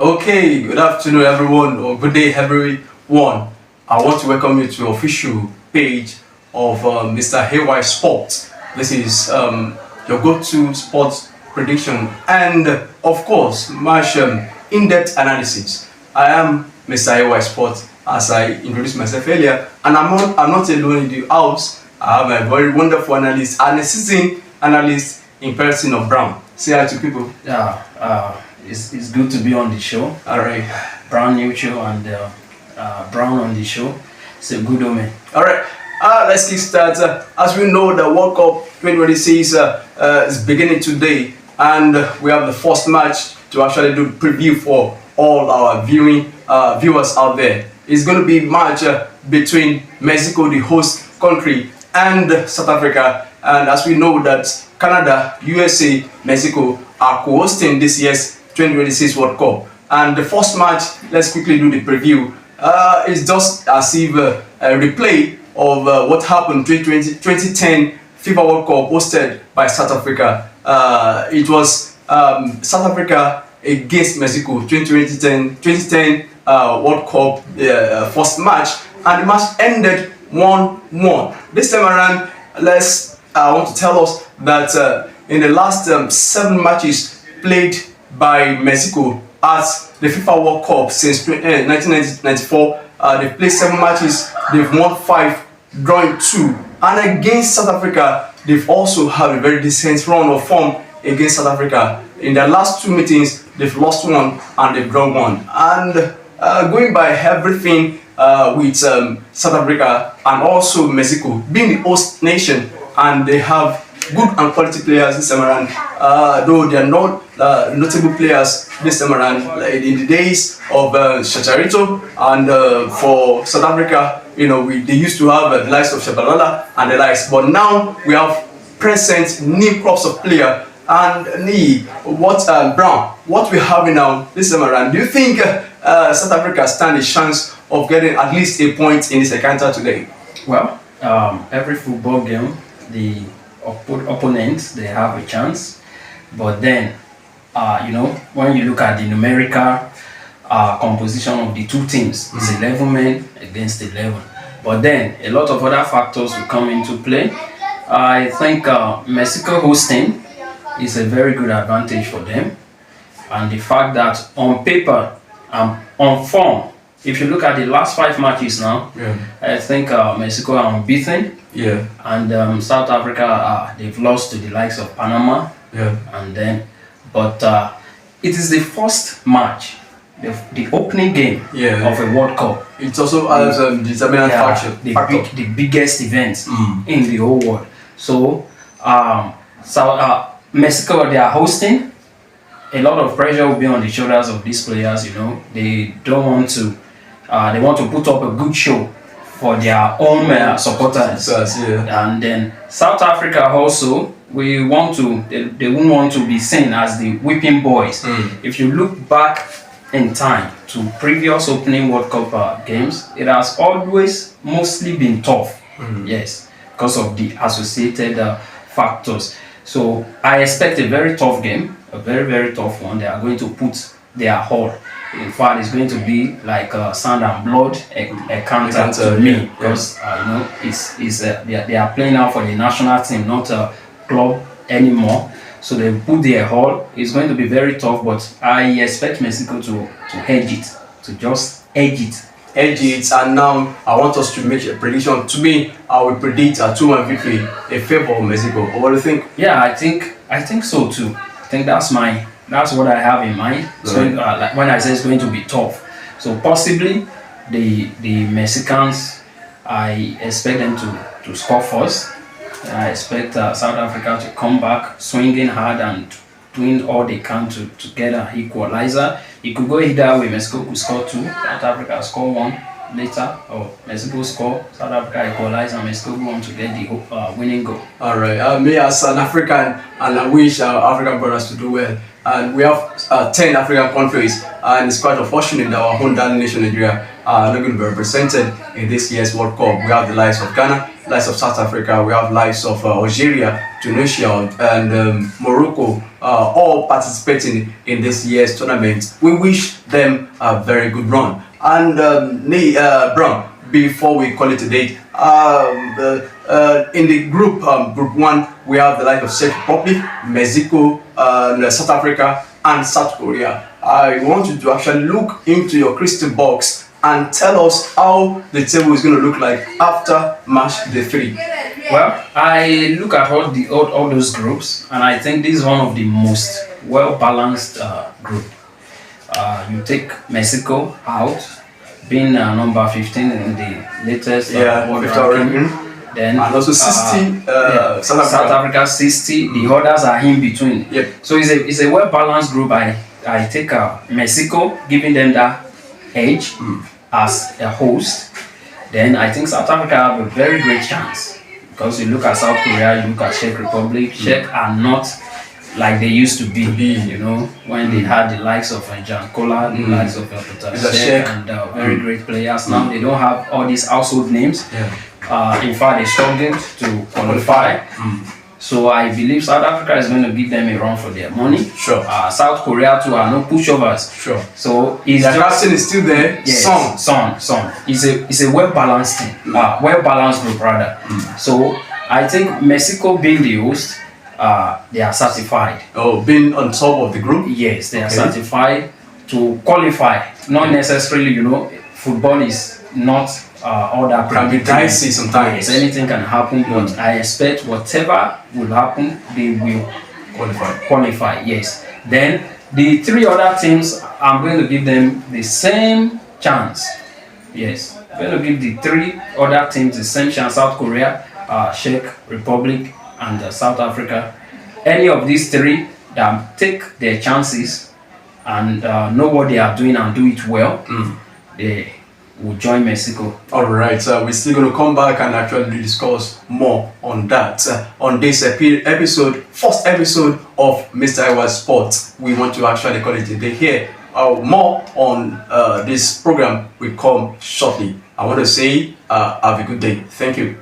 Okay, good afternoon everyone, or good day everyone. I want to welcome you to the official page of Mr. Haywire Sports. This is your go-to sports prediction and of course much in-depth analysis. I am Mr. Haywire Sports, as I introduced myself earlier, and I'm not alone in the house. I have a very wonderful analyst and a seasoned analyst in person of Brown. Say hi to people. Yeah, it's good to be on the show. All right. Brown Neutral and Brown on the show. It's a good omen. All right. Let's kick start. As we know, the World Cup 2026 is beginning today, and we have the first match to actually do preview for all our viewers out there. It's going to be match between Mexico, the host country, and South Africa. And as we know that Canada, USA, Mexico are co-hosting this year's 2026 World Cup. And the first match, let's quickly do the preview. It's just as if a replay of what happened 2010 FIFA World Cup hosted by South Africa. It was South Africa against Mexico 2010 World Cup first match, and the match ended 1-1. This time around, I want to tell us that in the last 7 matches played by Mexico at the FIFA World Cup since 1994, they've played 7 matches, they've won 5, drawing 2. And against South Africa, they've also had a very decent run of form against South Africa. In their last 2 meetings, they've lost 1 and they've drawn 1. And going by everything with South Africa and also Mexico being the host nation, and they have good and quality players this time around, though they are not notable players this time around. Like in the days of Chicharito, and for South Africa, they used to have the likes of Shabalala and the likes, but now we have present new crops of player. And Brown, what we're having now this time around, do you think South Africa stand a chance of getting at least a point in this encounter today? Well, every football game, the opponents, they have a chance, but then when you look at the numerical composition of the 2 teams, it's 11 men against 11, but then a lot of other factors will come into play. I think Mexico hosting is a very good advantage for them, and the fact that on paper and on form, if you look at the last 5 matches now, I think Mexico are unbeaten. Yeah. And South Africa, they've lost to the likes of Panama. Yeah. And then, but it is the first match, the opening game of a World Cup. It also has determinant factor. The biggest event in the whole world. So, Mexico, they are hosting. A lot of pressure will be on the shoulders of these players. They don't want to. They want to put up a good show for their own supporters. And then South Africa also, they won't want to be seen as the whipping boys. If you look back in time to previous opening World Cup games, it has always mostly been tough. Yes, because of the associated factors. So I expect a very tough game, a very, very tough one. They are going to put their all. In fact, it's going to be like sand and blood encounter to me, because they are playing now for the national team, not a club anymore. So they put their all. It's going to be very tough, but I expect Mexico to edge it, to just edge it. And now I want us to make a prediction. To me, I will predict a 2-1 victory in favor of Mexico. What do you think? Yeah, I think so too. I think that's what I have in mind. So like when I say it's going to be tough, so possibly the Mexicans, I expect them to score first. I expect South Africa to come back swinging hard and doing all they can to get an equalizer. It could go either way. Mexico could score 2, South Africa score 1 later, or Mexico score, South Africa equalize, and Mexico go on to get the winning goal. All right. Me as an African, and I wish our African brothers to do well. and we have 10 African countries, and it's quite unfortunate that our own darling nation Nigeria are not going to be represented in this year's World Cup. We have the likes of Ghana, likes of South Africa, we have likes of Algeria, Tunisia, and Morocco, all participating in this year's tournament. We wish them a very good run. And Brown, before we call it a day, in the group, group 1, we have the likes of Czech Republic, Mexico, South Africa, and South Korea. I want you to actually look into your crystal box and tell us how the table is going to look like after match day 3. Well, I look at all those groups, and I think this is one of the most well-balanced group. You take Mexico out, being number 15 in the latest world ranking. Then and also 60 South Africa 60. The others are in between. Yep. So it's a well-balanced group. I take Mexico, giving them that edge as a host. Then I think South Africa have a very great chance, because you look at South Korea, you look at Czech Republic. Czech are not like they used to be, you know, when they had the likes of Jan Kola, the likes of Czech, and very great players. Now they don't have all these household names. In fact, they struggled to qualify. So I believe South Africa is going to give them a run for their money. Sure. South Korea too are no pushovers. Sure. So it's the captain is still there. Yes, Son. It's a well-balanced team. Well-balanced group rather. So I think Mexico being the host, they are certified. Oh, being on top of the group? Yes, they are certified to qualify. Not necessarily, you know, football is not all that can be dicey sometimes. Yes, anything can happen, but I expect whatever will happen, they will qualify. Yes. Then the 3 other teams, I'm going to give them the same chance. Yes, I'm going to give the 3 other teams the same chance. South Korea, Czech Republic, and South Africa. Any of these 3 that take their chances and know what they are doing and do it well, they will join Mexico. Alright, we're still going to come back and actually discuss more on that. On this episode, first episode of Mr. Iwa's Sports, we want to actually call it a day here. More on this program will come shortly. I want to say have a good day. Thank you.